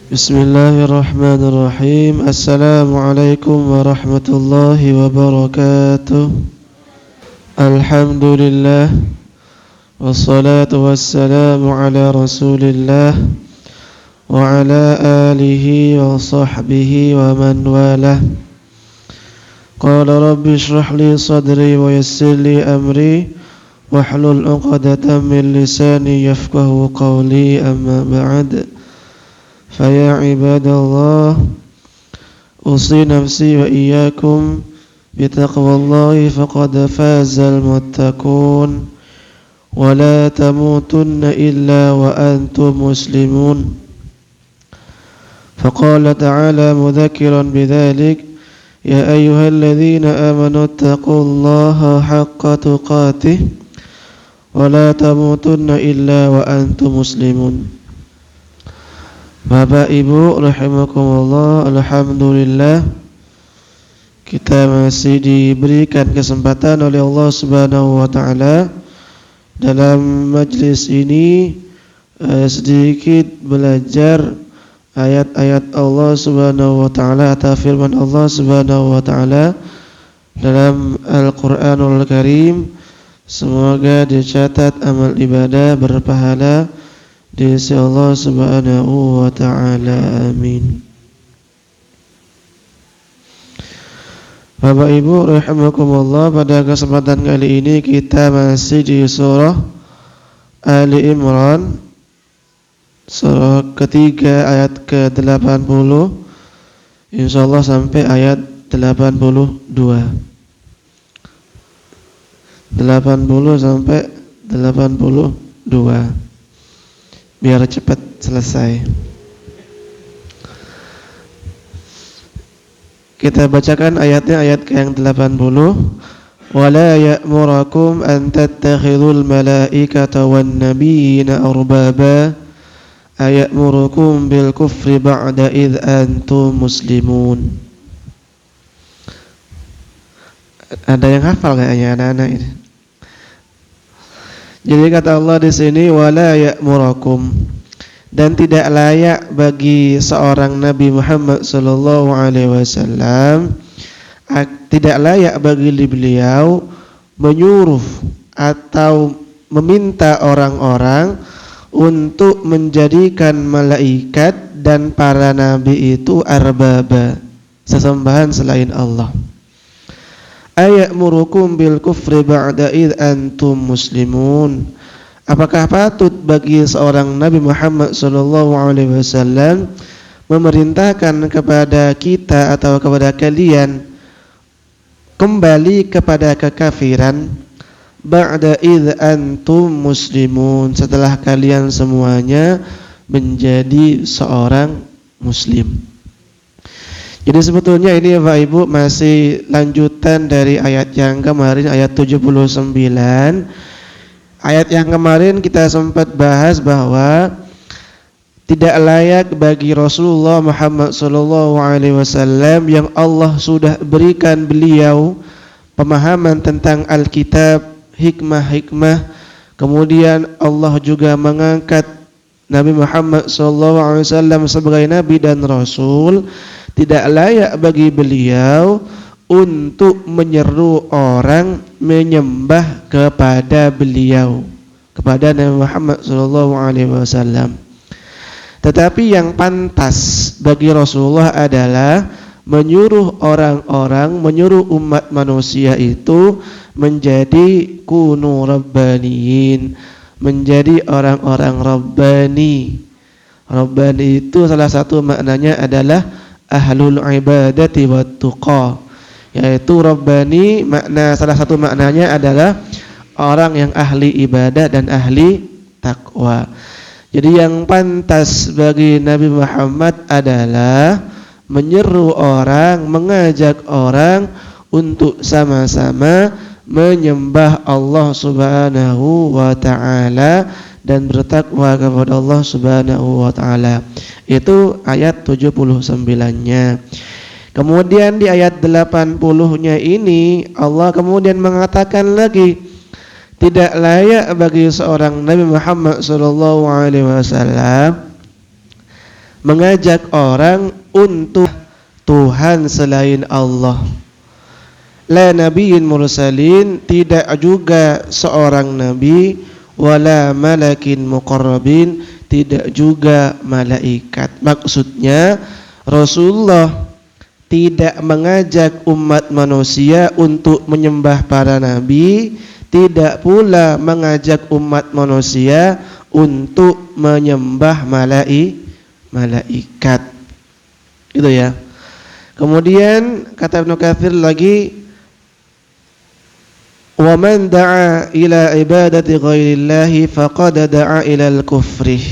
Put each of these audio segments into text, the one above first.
Bismillahirrahmanirrahim. Assalamualaikum warahmatullahi wabarakatuh. Alhamdulillah, wassalatu wassalamu ala rasulillah wa ala alihi wa sahbihi wa man walah. Qala rabbi shrah li sadri wa yassir li amri wahlul 'uqdatam min lisani yafqahu qawli, amma ba'd. Faya ibadallah, usi nafsi wa iyyakum bitaqwallahi faqad fazal muttaqun wa la tamutunna illa wa antum muslimun. Faqala ta'ala mudzakiran bidzalik, ya ayyuhalladzina amanu taqullaha haqqa tuqatih wa la tamutunna illa wa antum muslimun. Bapak Ibu rahimakumullah, alhamdulillah kita masih diberikan kesempatan oleh Allah Subhanahu wa taala dalam majlis ini sedikit belajar ayat-ayat Allah Subhanahu wa taala atau firman Allah Subhanahu wa taala dalam Al-Qur'anul Karim. Semoga dicatat amal ibadah berpahala di sisi Allah Subhanahu wa taala, amin. Bapak Ibu rahimakumullah, pada kesempatan kali ini kita masih di surah Ali Imran, surah ketiga ayat ke-80, insyaallah sampai ayat 82. 80 sampai 82. Biar cepat selesai. Kita bacakan ayatnya, ayat yang 80. Wala ya'murakum an tattakhidhul malaikata wan nabiyina arbaba aya'murukum bil kufri ba'da idh antum muslimun. Ada yang hafal kayaknya anak-anak ini. Jadi kata Allah di sini, wala ya'murakum, dan tidak layak bagi seorang Nabi Muhammad sallallahu alaihi wasallam, tidak layak bagi beliau menyuruh atau meminta orang-orang untuk menjadikan malaikat dan para nabi itu arbaba, sesembahan selain Allah. Aya'murukum bil kufri ba'da id antum muslimun. Apakah patut bagi seorang Nabi Muhammad sallallahu alaihi wasallam memerintahkan kepada kita atau kepada kalian kembali kepada kekafiran ba'da id antum muslimun, setelah kalian semuanya menjadi seorang muslim? Jadi sebetulnya ini Bapak Ibu masih lanjutan dari ayat yang kemarin, ayat 79. Ayat yang kemarin kita sempat bahas bahwa tidak layak bagi Rasulullah Muhammad SAW yang Allah sudah berikan beliau pemahaman tentang Alkitab, hikmah-hikmah, kemudian Allah juga mengangkat Nabi Muhammad SAW sebagai Nabi dan Rasul. Tidak layak bagi beliau untuk menyeru orang menyembah kepada beliau, kepada Nabi Muhammad SAW. Tetapi yang pantas bagi Rasulullah adalah menyuruh orang-orang, menyuruh umat manusia itu menjadi kunu rabbaniyin, menjadi orang-orang rabbani. Rabbani itu salah satu maknanya adalah ahlul ibadati wat tuqa, yaitu rabbani, salah satu maknanya adalah orang yang ahli ibadah dan ahli takwa. Jadi yang pantas bagi Nabi Muhammad adalah menyeru orang, mengajak orang untuk sama-sama menyembah Allah Subhanahu wa taala dan bertakwa kepada Allah Subhanahu wa taala. Itu ayat 79-nya. Kemudian di ayat 80-nya ini Allah kemudian mengatakan lagi, tidak layak bagi seorang Nabi Muhammad sallallahu alaihi wasallam mengajak orang untuk Tuhan selain Allah. La nabiyyin mursalin, tidak juga seorang nabi, wala malakin muqarrabin, tidak juga malaikat. Maksudnya Rasulullah tidak mengajak umat manusia untuk menyembah para nabi, tidak pula mengajak umat manusia untuk menyembah malaikat. Gitu ya. Kemudian kata Ibnu Katsir lagi, wa man da'a ila ibadati ghairillahi faqad da'a ila al-kufri.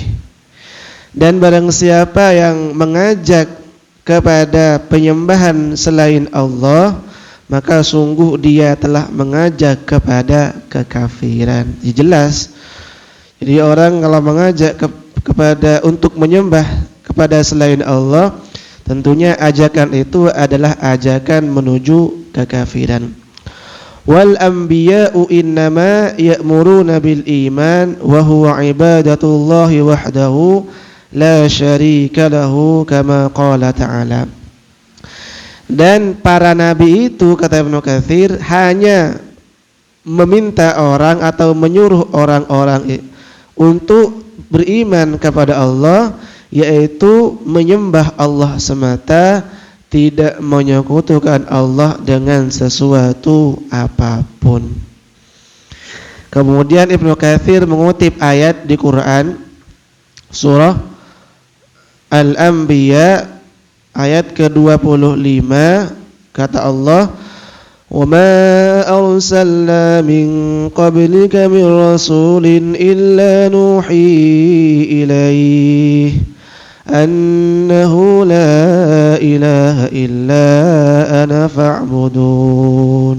Dan barang siapa yang mengajak kepada penyembahan selain Allah, maka sungguh dia telah mengajak kepada kekafiran. Ya, jelas. Jadi orang kalau mengajak kepada untuk menyembah kepada selain Allah, tentunya ajakan itu adalah ajakan menuju kekafiran. Wal anbiya'u innama ya'muruna bil iman wa huwa ibadatullahi wahdahu la syarika lahu kama qala ta'ala. Dan para nabi itu, kata Ibnu Katsir, hanya meminta orang atau menyuruh orang-orang untuk beriman kepada Allah, yaitu menyembah Allah semata, tidak menyekutukan Allah dengan sesuatu apapun. Kemudian Ibnu Katsir mengutip ayat di Quran surah Al-Anbiya ayat ke-25, kata Allah, wa ma arsalna min qablika min rasulin illa nuhi ilaihi annahu la ilaha illa ana fa'budun.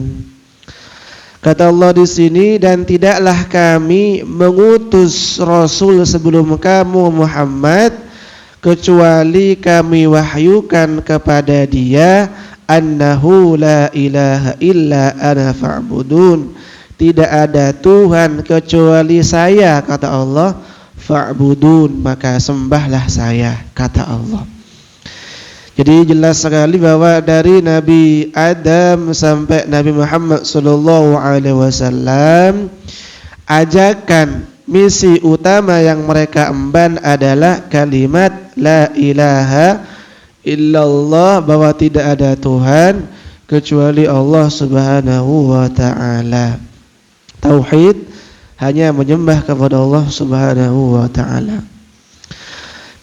Kata Allah di sini, dan tidaklah kami mengutus rasul sebelum kamu Muhammad kecuali kami wahyukan kepada dia annahu la ilaha illa ana fa'budun, tidak ada Tuhan kecuali saya, kata Allah, fa'budun, maka sembahlah saya, kata Allah. Jadi jelas sekali bahwa dari Nabi Adam sampai Nabi Muhammad sallallahu alaihi wasallam, ajakan misi utama yang mereka emban adalah kalimat la ilaha illallah, bahwa tidak ada Tuhan kecuali Allah Subhanahu wa taala. Tauhid, hanya menyembah kepada Allah Subhanahu wa taala.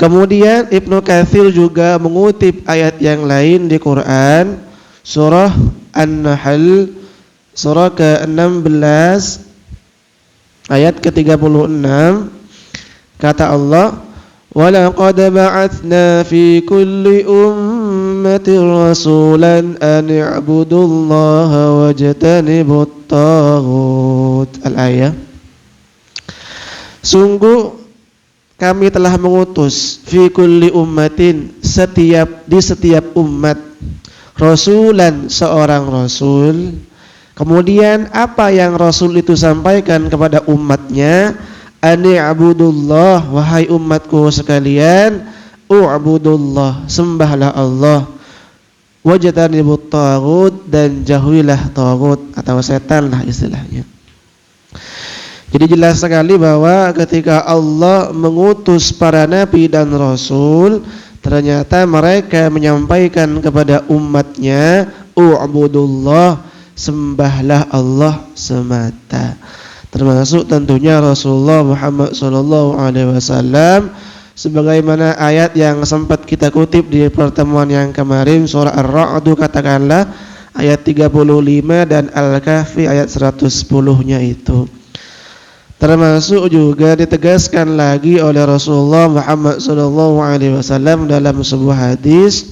Kemudian Ibnu Katsir juga mengutip ayat yang lain di Quran, surah An-Nahl surah ke-16 ayat ke-36, kata Allah, wa laqad ba'atsna fi kulli ummatin rasulan an i'budullaha wajtanibut taghut. Al-ayah. Sungguh kami telah mengutus fi kulli ummatin, di setiap umat, rasulan, seorang rasul. Kemudian apa yang rasul itu sampaikan kepada umatnya? Ani abudullah, wahai umatku sekalian, u'budullah, sembahlah Allah, wajtanibut taghut, dan jauhilah taghut atau setan lah istilahnya. Jadi jelas sekali bahwa ketika Allah mengutus para nabi dan rasul, ternyata mereka menyampaikan kepada umatnya, u'budullah, sembahlah Allah semata. Termasuk tentunya Rasulullah Muhammad SAW, sebagaimana ayat yang sempat kita kutip di pertemuan yang kemarin, surah Ar-Ra'd katakanlah ayat 35 dan Al-Kahfi ayat 110-nya itu. Termasuk juga ditegaskan lagi oleh Rasulullah Muhammad SAW dalam sebuah hadis,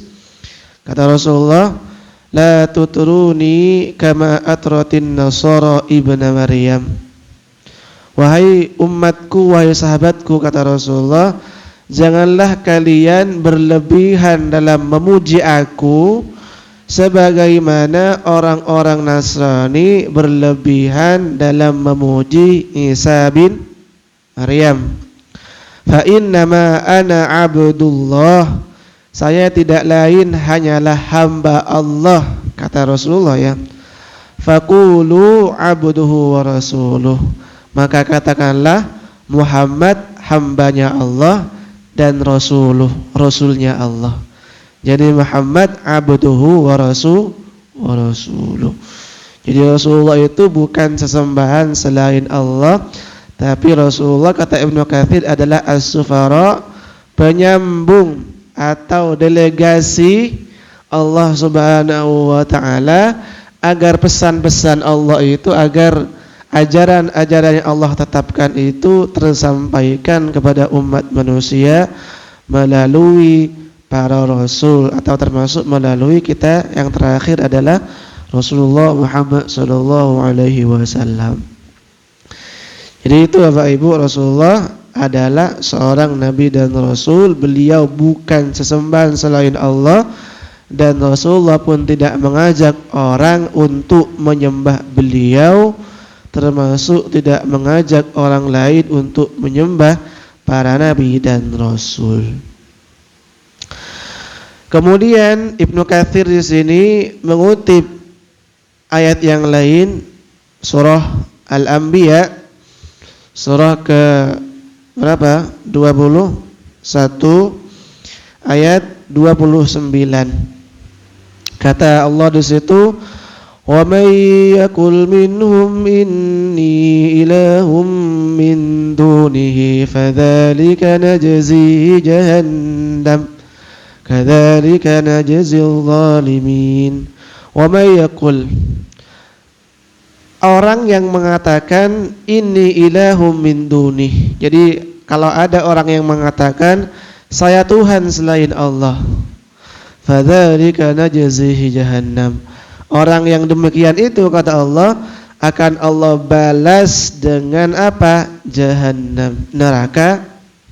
kata Rasulullah, la tutruni kama atratin nasara ibna Maryam. Wahai umatku, wahai sahabatku, kata Rasulullah, janganlah kalian berlebihan dalam memuji aku sebagaimana orang-orang Nasrani berlebihan dalam memuji Isa bin Maryam. Fa innama ana abdullah, saya tidak lain hanyalah hamba Allah, kata Rasulullah ya. Faqulu abduhu wa rasuluh, maka katakanlah Muhammad hambanya Allah dan rasulnya Allah. Jadi Muhammad abduhu wa rasuluh. Jadi Rasulullah itu bukan sesembahan selain Allah, tapi Rasulullah kata Ibnu Katsir adalah as-sufara, penyambung atau delegasi Allah Subhanahu wa taala agar pesan-pesan Allah itu, agar ajaran-ajaran yang Allah tetapkan itu tersampaikan kepada umat manusia melalui para rasul, atau termasuk melalui kita yang terakhir adalah Rasulullah Muhammad sallallahu alaihi wasallam. Jadi itu Bapak Ibu, Rasulullah adalah seorang nabi dan rasul. Beliau bukan sesembahan selain Allah, dan Rasulullah pun tidak mengajak orang untuk menyembah beliau, termasuk tidak mengajak orang lain untuk menyembah para nabi dan rasul. Kemudian Ibnu Katsir di sini mengutip ayat yang lain, surah Al-Anbiya, surah ke berapa? 21 ayat 29. Kata Allah di situ, "Wa may yaqul minhum inni ilahum min dunihi fadzalika najzihi jahannam kadzalika najzil zalimin." Wa may yaqul, orang yang mengatakan inni ilahum min dunih. Jadi kalau ada orang yang mengatakan saya Tuhan selain Allah, fadzalika najzihi jahannam, orang yang demikian itu kata Allah akan Allah balas dengan apa? Jahannam, neraka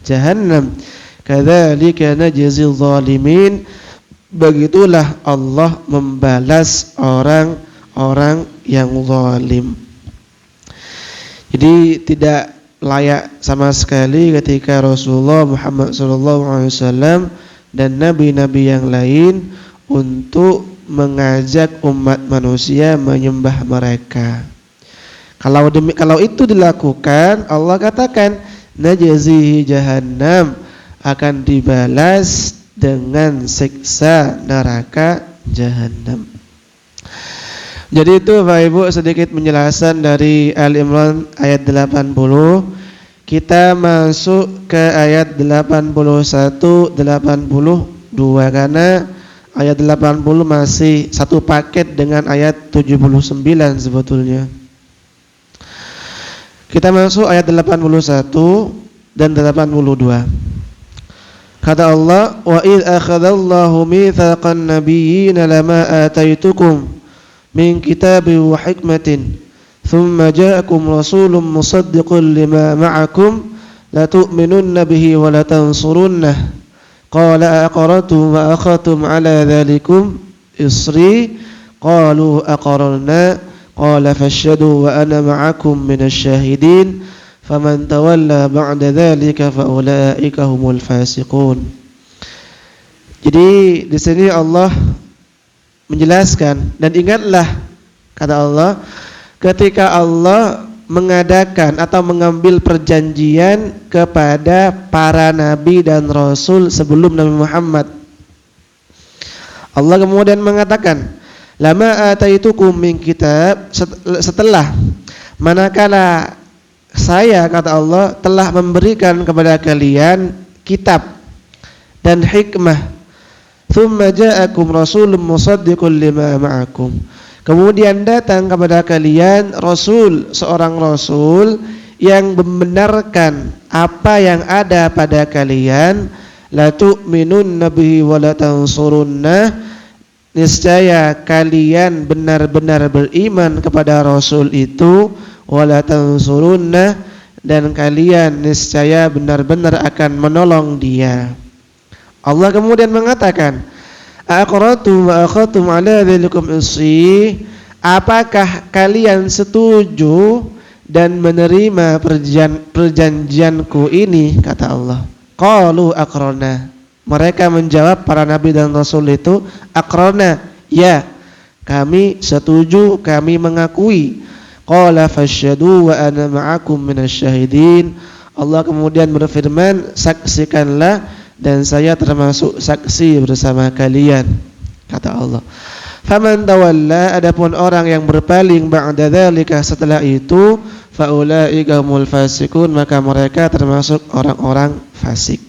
jahannam. Kadzalika najzil zalimin, begitulah Allah membalas orang-orang yang zalim. Jadi tidak layak sama sekali ketika Rasulullah Muhammad SAW dan nabi-nabi yang lain untuk mengajak umat manusia menyembah mereka. Kalau itu dilakukan, Allah katakan najzihi jahannam, akan dibalas dengan siksa neraka jahannam. Jadi itu Bapak Ibu sedikit penjelasan dari Al-Imran ayat 80. Kita masuk ke ayat 81, 82 karena ayat 80 masih satu paket dengan ayat 79 sebetulnya. Kita masuk ayat 81 dan 82. Kata Allah, "Wa idz akhadallahu mitsaqan nabiyyina lama ataitukum min kitabin wa hikmatin thumma ja'akum rasulun musaddiqun lima ma'akum la tu'minunna bihi wa la tansurunnah qala aqarrtum wa akhadtum ala dhalikum isri qalu aqarrna qala fashhadu wa ana ma'akum minasy syahidin faman tawalla ba'da dzalika fa ulaika humul fasiqun." Jadi di sini Allah menjelaskan, dan ingatlah kata Allah ketika Allah mengadakan atau mengambil perjanjian kepada para nabi dan rasul sebelum Nabi Muhammad. Allah kemudian mengatakan, "Lama ataitukum min kitab", setelah manakala saya kata Allah telah memberikan kepada kalian kitab dan hikmah. Tsumma ja'akum rasulun musaddiqun lima ma'akum, kemudian datang kepada kalian rasul, seorang rasul yang membenarkan apa yang ada pada kalian. La tu'minunna bihi wa la tansurunnah, niscaya kalian benar-benar beriman kepada rasul itu, wa la tansurunnah, dan kalian niscaya benar-benar akan menolong dia. Allah kemudian mengatakan, "Aqrartum wa akhadtum ala dzalikum isri", apakah kalian setuju dan menerima perjanjianku ini, kata Allah. Qalu aqrarna. Mereka menjawab, para nabi dan rasul itu, aqrarna, ya, kami setuju, kami mengakui. Qala fasyhadu wa ana ma'akum minasyahidin. Allah kemudian berfirman, saksikanlah dan saya termasuk saksi bersama kalian, kata Allah. Faman tawalla, adapun orang yang berpaling ba'da dzalika, setelah itu, faulaika humul fasiqun, maka mereka termasuk orang-orang fasik.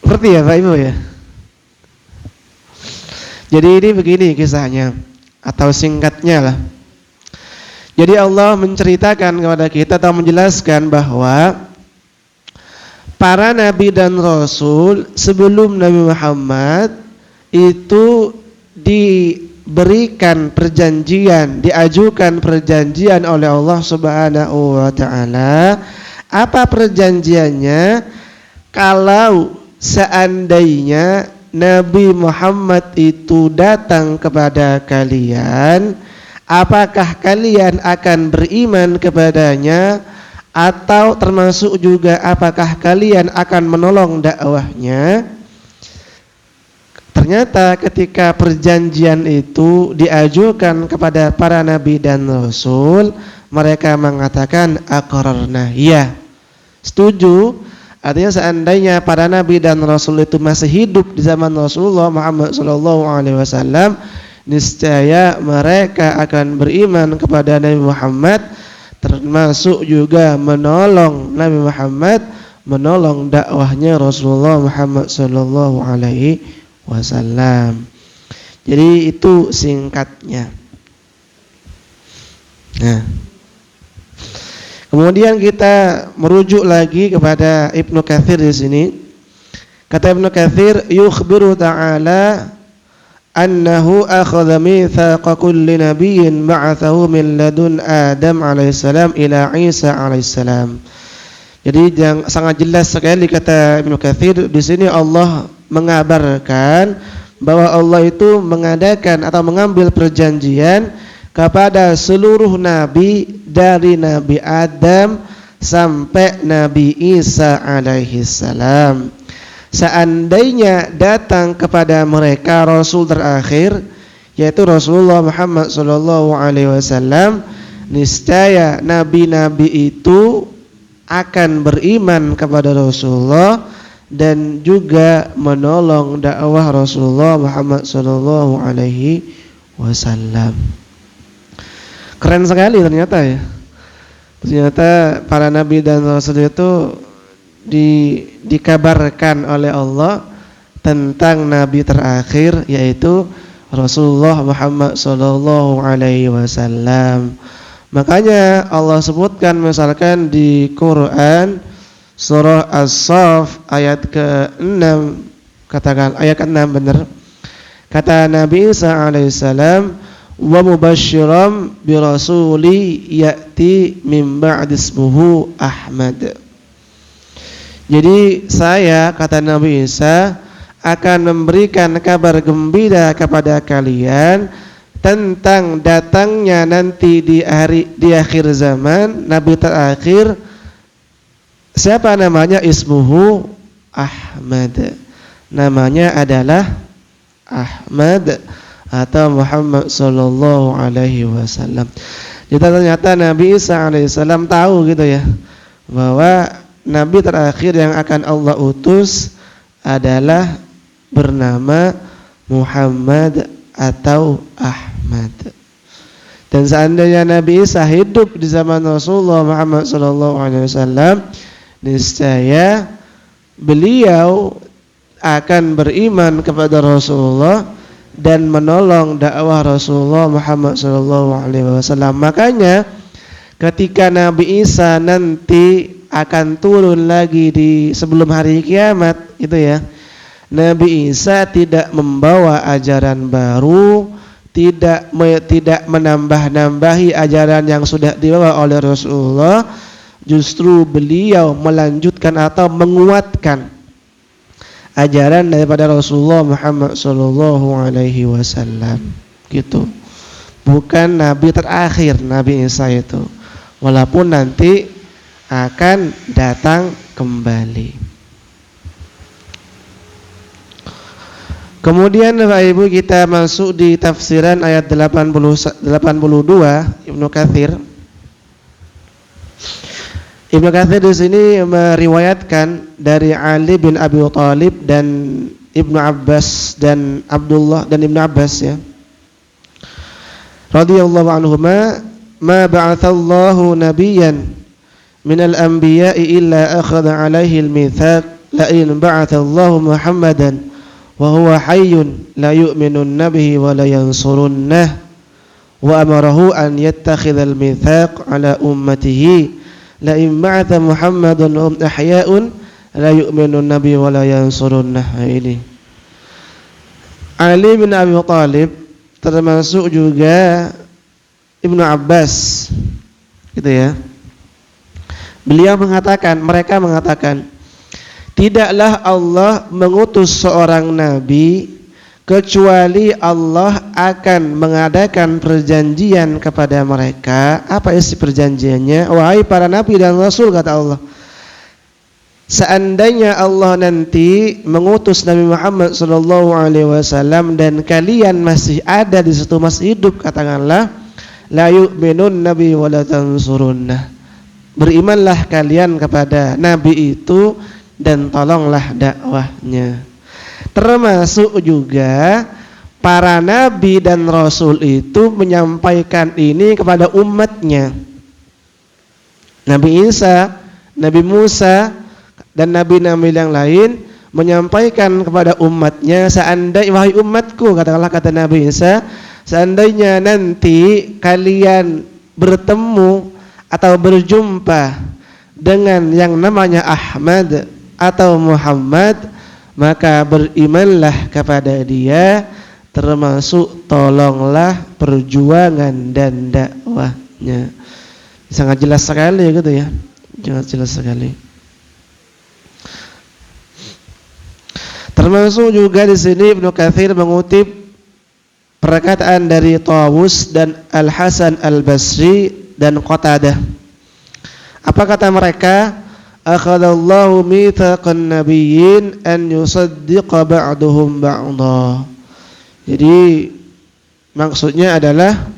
Ngerti ya Pak Ibu ya? Jadi ini begini kisahnya, atau singkatnya lah. Jadi Allah menceritakan kepada kita atau menjelaskan bahwa para nabi dan rasul sebelum Nabi Muhammad itu diberikan perjanjian, diajukan perjanjian oleh Allah Subhanahu wa taala. Apa perjanjiannya? Kalau seandainya Nabi Muhammad itu datang kepada kalian, apakah kalian akan beriman kepadanya, atau termasuk juga apakah kalian akan menolong dakwahnya? Ternyata ketika perjanjian itu diajukan kepada para nabi dan rasul, mereka mengatakan aqrarna, ya, setuju. Artinya seandainya para nabi dan rasul itu masih hidup di zaman Rasulullah Muhammad SAW, niscaya mereka akan beriman kepada Nabi Muhammad, termasuk juga menolong Nabi Muhammad, menolong dakwahnya Rasulullah Muhammad SAW. Jadi itu singkatnya. Nah, kemudian kita merujuk lagi kepada Ibnu Katsir di sini. Kata Ibnu Katsir, yukhbiru ta'ala annahu akhadha mitsaqa kulli nabiyyin ba'athahu min ladun Adam alaihissalam ila Isa alaihissalam. Jadi yang sangat jelas sekali kata Ibnu Katsir di sini, Allah mengabarkan bahwa Allah itu mengadakan atau mengambil perjanjian kepada seluruh nabi dari Nabi Adam sampai Nabi Isa alaihissalam. Seandainya datang kepada mereka Rasul terakhir, yaitu Rasulullah Muhammad SAW, niscaya nabi-nabi itu akan beriman kepada Rasulullah dan juga menolong dakwah Rasulullah Muhammad SAW. Keren sekali ternyata ya. Ternyata para nabi dan rasul itu dikabarkan oleh Allah tentang nabi terakhir, yaitu Rasulullah Muhammad SAW. Makanya Allah sebutkan misalkan di Quran surah As-Saff ayat ke-6, katakan ayat ke-6 benar. Kata Nabi Isa alaihissalam, wa mubasysyiran bi rasuli ya'ti min ba'di ismuhu Ahmad. Jadi saya, kata Nabi Isa, akan memberikan kabar gembira kepada kalian tentang datangnya nanti di akhir zaman nabi terakhir. Siapa namanya? Ismuhu Ahmad. Namanya adalah Ahmad atau Muhammad sallallahu alaihi wasallam. Jadi ternyata Nabi Isa alaihissalam tahu gitu ya, bahwa nabi terakhir yang akan Allah utus adalah bernama Muhammad atau Ahmad. Dan seandainya Nabi Isa hidup di zaman Rasulullah Muhammad SAW, niscaya beliau akan beriman kepada Rasulullah dan menolong dakwah Rasulullah Muhammad SAW. Makanya ketika Nabi Isa nanti akan turun lagi di sebelum hari kiamat itu ya, Nabi Isa tidak membawa ajaran baru, tidak menambah-nambahi ajaran yang sudah dibawa oleh Rasulullah. Justru beliau melanjutkan atau menguatkan ajaran daripada Rasulullah Muhammad SAW gitu. bukan nabi terakhir, Nabi Isa itu. Walaupun nanti akan datang kembali. Kemudian Bapak Ibu kita masuk di tafsiran ayat 82 Ibnu Katsir. Ibnu Katsir di sini meriwayatkan dari Ali bin Abi Thalib dan Ibnu Abbas dan Abdullah dan Ibnu Abbas ya. Radhiyallahu anhuma, ma ba'atsallahu nabiyyan minal anbiya'i illa akhadha 'alaihi al-mitsaq la in ba'atsallahu Muhammadan wa huwa hayyun la yu'minun nabihi wa la yansurunnah wa amarahu an yattakhidhal mitsaq 'ala ummatihi la in ba'atha Muhammadun hum ahya'un la yu'minun nabihi wa la yansurunnah. Ini Ali bin Abi Thalib, termasuk juga Ibnu Abbas gitu ya. Beliau mengatakan, mereka mengatakan, tidaklah Allah mengutus seorang nabi kecuali Allah akan mengadakan perjanjian kepada mereka. Apa isi perjanjiannya? Wahai para nabi dan rasul, kata Allah, seandainya Allah nanti mengutus Nabi Muhammad SAW dan kalian masih ada di situ, masih hidup, katakanlah, la yu'minun nabi wa la tansurunnah, berimanlah kalian kepada nabi itu dan tolonglah dakwahnya. Termasuk juga para nabi dan rasul itu menyampaikan ini kepada umatnya. Nabi Isa, Nabi Musa dan nabi-nabi yang lain menyampaikan kepada umatnya, seandainya wahai umatku, katakanlah kata Nabi Isa, seandainya nanti kalian bertemu atau berjumpa dengan yang namanya Ahmad atau Muhammad, maka berimanlah kepada dia, termasuk tolonglah perjuangan dan dakwahnya. Sangat jelas sekali gitu ya, sangat jelas sekali. Termasuk juga di sini Ibnu Katsir mengutip perkataan dari Tawus dan Al Hasan Al Basri dan Qatadah. Apa kata mereka? Akhadallahu mitsaqan nabiyyin an yusaddiqa ba'duhum ba'dha. Jadi maksudnya adalah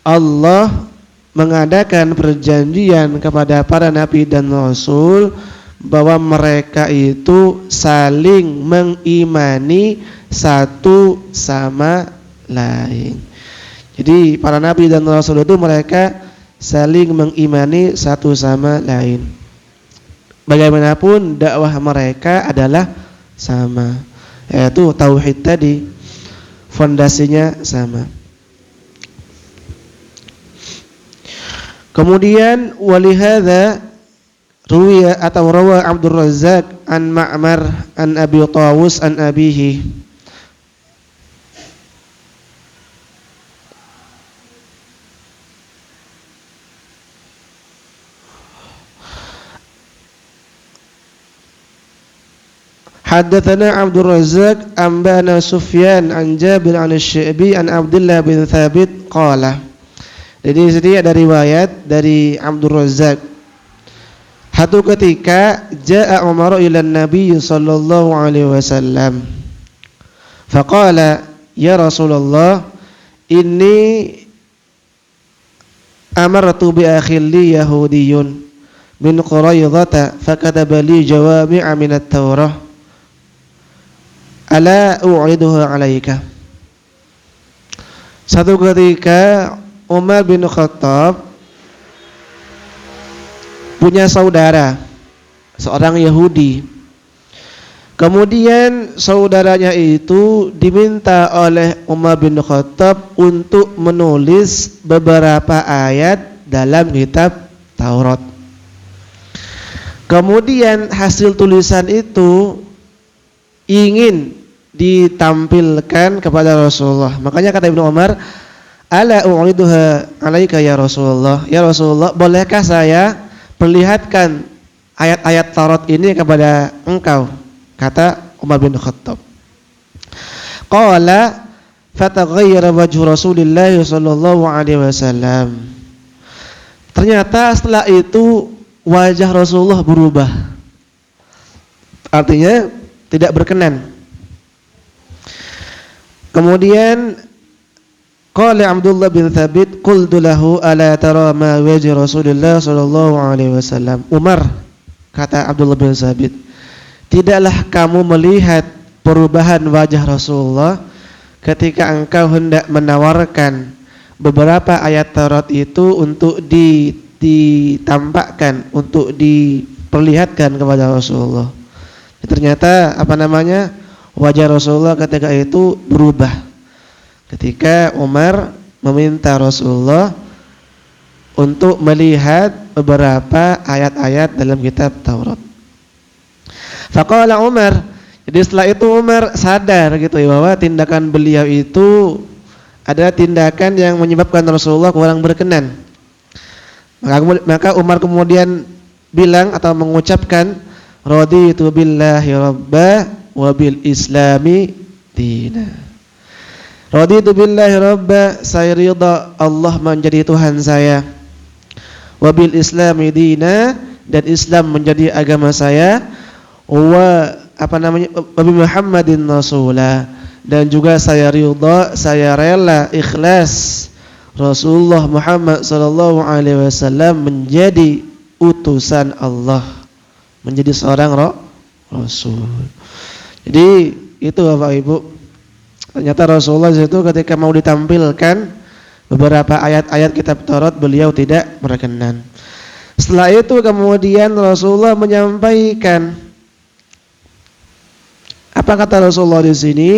Allah mengadakan perjanjian kepada para nabi dan rasul bahwa mereka itu saling mengimani satu sama lain. Jadi para nabi dan rasul itu mereka saling mengimani satu sama lain. Bagaimanapun dakwah mereka adalah sama, yaitu tauhid tadi, fondasinya sama. Kemudian walihadza ruwiya atau rawa Abdul Razzaq an Ma'mar an Abi Tawus an abihi. Haddatsana Abdul Razzaq ambana Sufyan an Jabir an Asy-Sya'bi an Abdullah bin Thabit qala. Jadi di sini ada riwayat dari Abdul Razzaq. Satu ketika jaa Umar ila Nabi sallallahu alaihi wasallam. Faqala ya Rasulullah inni amartu bi akhil li yahudiyyun min Quraidzah fakataba li jawami'a min at-Taurah ala u'iduha alaika. Satu ketika Umar bin Khattab punya saudara, seorang Yahudi. Kemudian saudaranya itu diminta oleh Umar bin Khattab untuk menulis beberapa ayat dalam kitab Taurat. Kemudian hasil tulisan itu ingin ditampilkan kepada Rasulullah. Makanya kata Ibnu Umar, ala u'iduha alaika ya Rasulullah. Ya Rasulullah, bolehkah saya perlihatkan ayat-ayat Taurat ini kepada engkau? Kata Umar bin Khattab. Qala fataghayyara wajhu Rasulillah sallallahu alaihi wasallam. Ternyata setelah itu wajah Rasulullah berubah. Artinya tidak berkenan. Kemudian qala Abdullah bin Thabit qultu lahu ala tara ma wajhi Rasulillah sallallahu alaihi wasallam. Umar, kata Abdullah bin Thabit, tidaklah kamu melihat perubahan wajah Rasulullah ketika engkau hendak menawarkan beberapa ayat Taurat itu untuk ditampakkan, untuk diperlihatkan kepada Rasulullah. Ternyata wajah Rasulullah ketika itu berubah ketika Umar meminta Rasulullah untuk melihat beberapa ayat-ayat dalam kitab Taurat. Faqala Umar, jadi setelah itu Umar sadar gitu ya, bahwa tindakan beliau itu adalah tindakan yang menyebabkan Rasulullah kurang berkenan. Maka Umar kemudian bilang atau mengucapkan, raditu billahi rabba wa bil islami dina. Raditu billahi rabba, saya ridha Allah menjadi Tuhan saya. Wa bil islami dina, dan Islam menjadi agama saya. Wa Muhammadin rasulah, dan juga saya ridha, saya rela, ikhlas Rasulullah Muhammad sallallahu alaihi wasallam menjadi utusan Allah, menjadi seorang rasul. Jadi itu Bapak Ibu, ternyata Rasulullah itu ketika mau ditampilkan beberapa ayat-ayat kitab Taurat beliau tidak berkenan. Setelah itu kemudian Rasulullah menyampaikan, apa kata Rasulullah di sini?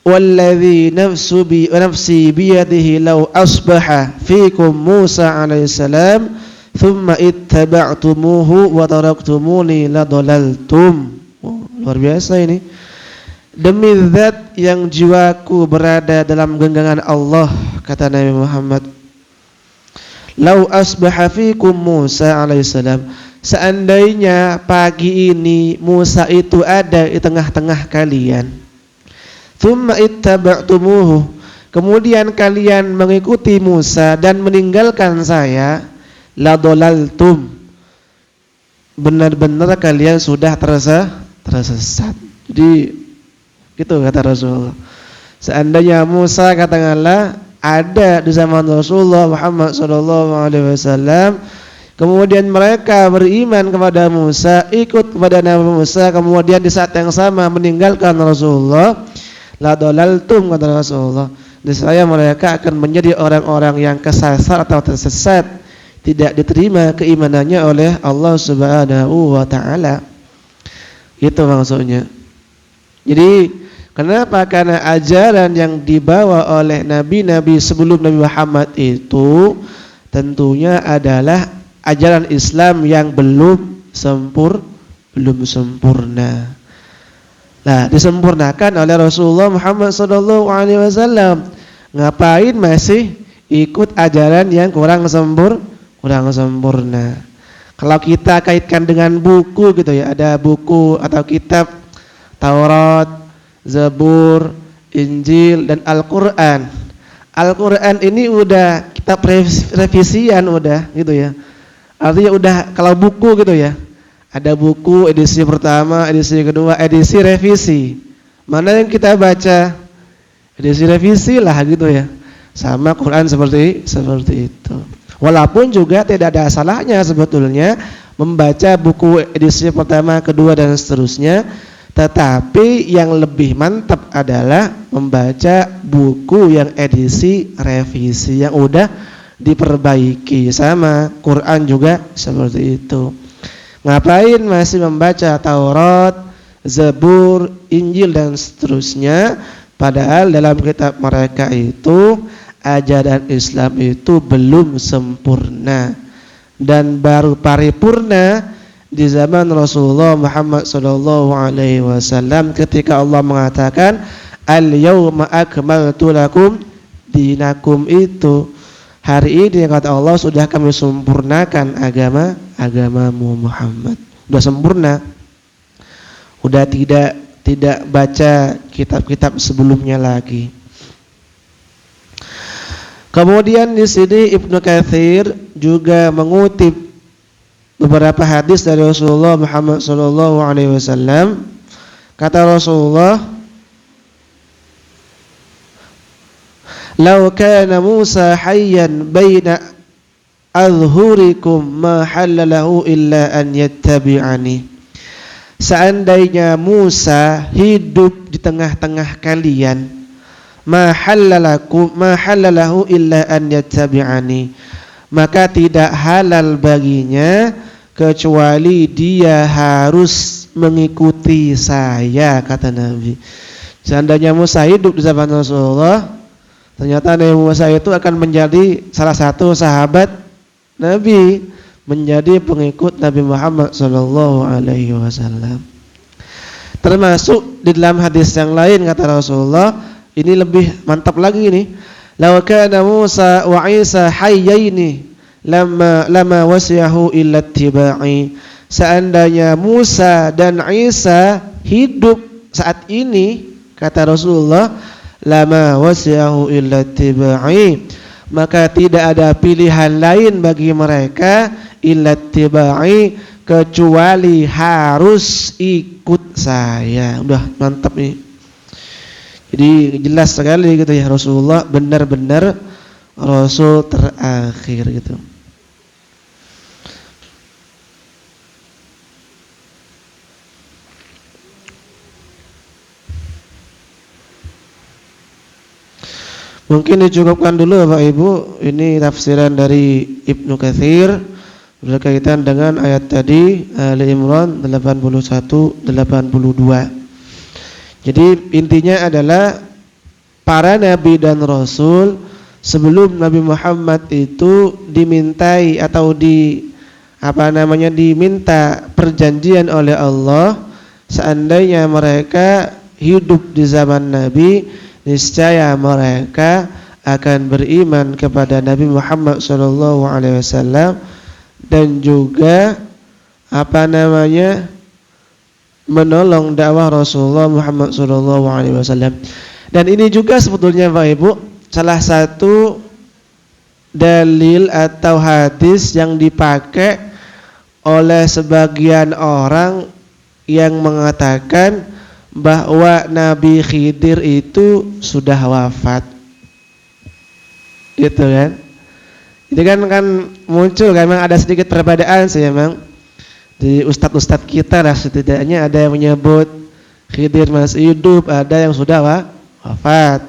Walladzi nafsi biyadihi law asbaha fikum Musa alaihissalam thumma ittaba'tumuhu wa taraktumuni ladhalaltum. Luar biasa ini. Demi zat yang jiwaku berada dalam genggaman Allah, kata Nabi Muhammad, law asbaha fikum Musa alaihissalam, seandainya pagi ini Musa itu ada di tengah-tengah kalian, thumma ittaba'tumuhu, kemudian kalian mengikuti Musa dan meninggalkan saya, ladhalaltum, benar-benar kalian sudah tersesat. Jadi gitu kata Rasulullah. Seandainya Musa katakanlah ada di zaman Rasulullah Muhammad SAW, kemudian mereka beriman kepada Musa, ikut kepada Nabi Musa, kemudian di saat yang sama meninggalkan Rasulullah, la dhalaltum, kata Rasulullah, niscaya mereka akan menjadi orang-orang yang kesasar atau tersesat, tidak diterima keimanannya oleh Allah Subhanahu wa taala. Itu maksudnya. Jadi kenapa? Karena ajaran yang dibawa oleh nabi-nabi sebelum Nabi Muhammad itu tentunya adalah ajaran Islam yang belum sempurna. Nah, disempurnakan oleh Rasulullah Muhammad SAW. Ngapain masih ikut ajaran yang kurang sempurna? Kalau kita kaitkan dengan buku gitu ya, ada buku atau kitab Taurat, Zabur, Injil, dan Al-Quran. Al-Quran ini udah kitab revisian udah gitu ya. Artinya udah kalau buku gitu ya. Ada buku edisi pertama, edisi kedua, edisi revisi. Mana yang kita baca? Edisi revisi lah gitu ya. Sama Quran seperti itu. Walaupun juga tidak ada salahnya sebetulnya membaca buku edisi pertama, kedua, dan seterusnya. Tetapi yang lebih mantap adalah membaca buku yang edisi revisi yang udah diperbaiki. Sama Quran juga seperti itu. Ngapain masih membaca Taurat, Zabur, Injil, dan seterusnya, padahal dalam kitab mereka itu ajaran Islam itu belum sempurna dan baru paripurna di zaman Rasulullah Muhammad SAW ketika Allah mengatakan al-yawma akmaltu lakum dinakum, itu hari ini kata Allah sudah kami sempurnakan agamamu Muhammad. Sudah sempurna. Udah tidak baca kitab-kitab sebelumnya lagi. Kemudian di sini Ibnu Katsir juga mengutip beberapa hadis dari Rasulullah Muhammad sallallahu alaihi wasallam. Kata Rasulullah, "Lau kana Musa hayyan baina azhurikum ma halalahu illa an yattabi'ani." Seandainya Musa hidup di tengah-tengah kalian, ma halalahu illa an yattabi'ani, maka tidak halal baginya kecuali dia harus mengikuti saya, kata Nabi. Seandainya Musa hidup di zaman Rasulullah, ternyata Nabi Musa itu akan menjadi salah satu sahabat Nabi, menjadi pengikut Nabi Muhammad sallallahu alaihi wasallam. Termasuk di dalam hadis yang lain kata Rasulullah, ini lebih mantap lagi nih. Law kana Musa wa Isa hayyaini lama wasiyahu illa ittiba'i. Seandainya Musa dan Isa hidup saat ini, kata Rasulullah, lama wasiyahu illa ittiba'i, maka tidak ada pilihan lain bagi mereka illa ittiba'i, kecuali harus ikut saya. Udah mantap nih. Jadi jelas sekali gitu ya, Rasulullah benar-benar Rasul terakhir gitu. Mungkin dicukupkan dulu Bapak Ibu, ini tafsiran dari Ibnu Katsir berkaitan dengan ayat tadi Ali Imran 81-82. Jadi intinya adalah para nabi dan rasul sebelum Nabi Muhammad itu dimintai atau diminta perjanjian oleh Allah, seandainya mereka hidup di zaman Nabi, niscaya mereka akan beriman kepada Nabi Muhammad SAW dan juga menolong dakwah Rasulullah Muhammad SAW. Dan ini juga sebetulnya Bapak Ibu salah satu dalil atau hadis yang dipakai oleh sebagian orang yang mengatakan bahwa Nabi Khidir itu sudah wafat, gitu kan? Jadi kan muncul kan, memang ada sedikit perbedaan sih memang di ustadz-ustadz kita lah, setidaknya ada yang menyebut Khidir masih hidup, ada yang sudah wafat.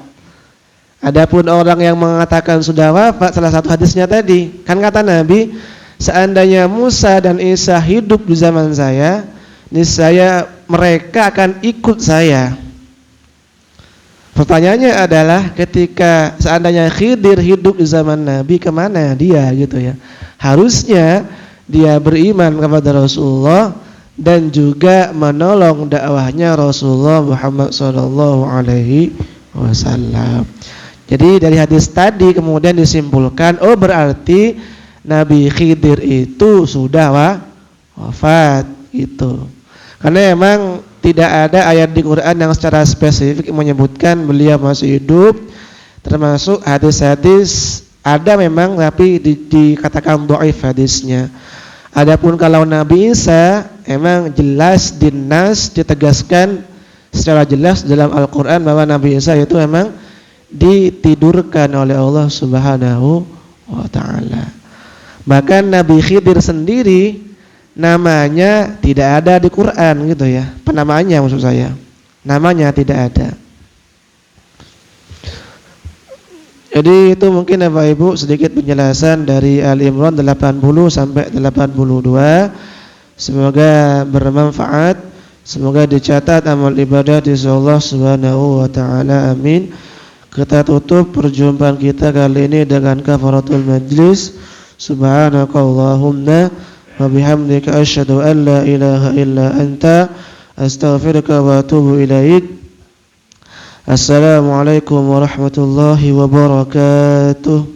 Adapun orang yang mengatakan sudah wafat, salah satu hadisnya tadi kan kata Nabi, seandainya Musa dan Isa hidup di zaman saya, niscaya mereka akan ikut saya. Pertanyaannya adalah, ketika seandainya Khidir hidup di zaman Nabi, kemana dia gitu ya? Harusnya dia beriman kepada Rasulullah dan juga menolong dakwahnya Rasulullah Muhammad SAW. Jadi dari hadis tadi kemudian disimpulkan, oh berarti Nabi Khidir itu sudah wafat gitu. Karena memang tidak ada ayat di Quran yang secara spesifik menyebutkan beliau masih hidup. Termasuk hadis-hadis ada memang, tapi dikatakan dhaif hadisnya. Adapun kalau Nabi Isa, memang jelas dinas, ditegaskan secara jelas dalam Al-Quran bahwa Nabi Isa itu memang ditidurkan oleh Allah Subhanahu wa ta'ala. Bahkan Nabi Khidir sendiri namanya tidak ada di Quran gitu ya. Penamaannya maksud saya, namanya tidak ada. Jadi itu mungkin Bapak Ibu sedikit penjelasan dari Ali Imran 80 sampai 82. Semoga bermanfaat, semoga dicatat amal ibadah di Allah Subhanahu wa taala. Amin. Kita tutup perjumpaan kita kali ini dengan kafaratul majlis. Subhanakallahumma wa bihamdika asyhadu an la ilaha illa anta astaghfiruka wa atubu ilaik. Assalamualaikum warahmatullahi wabarakatuh.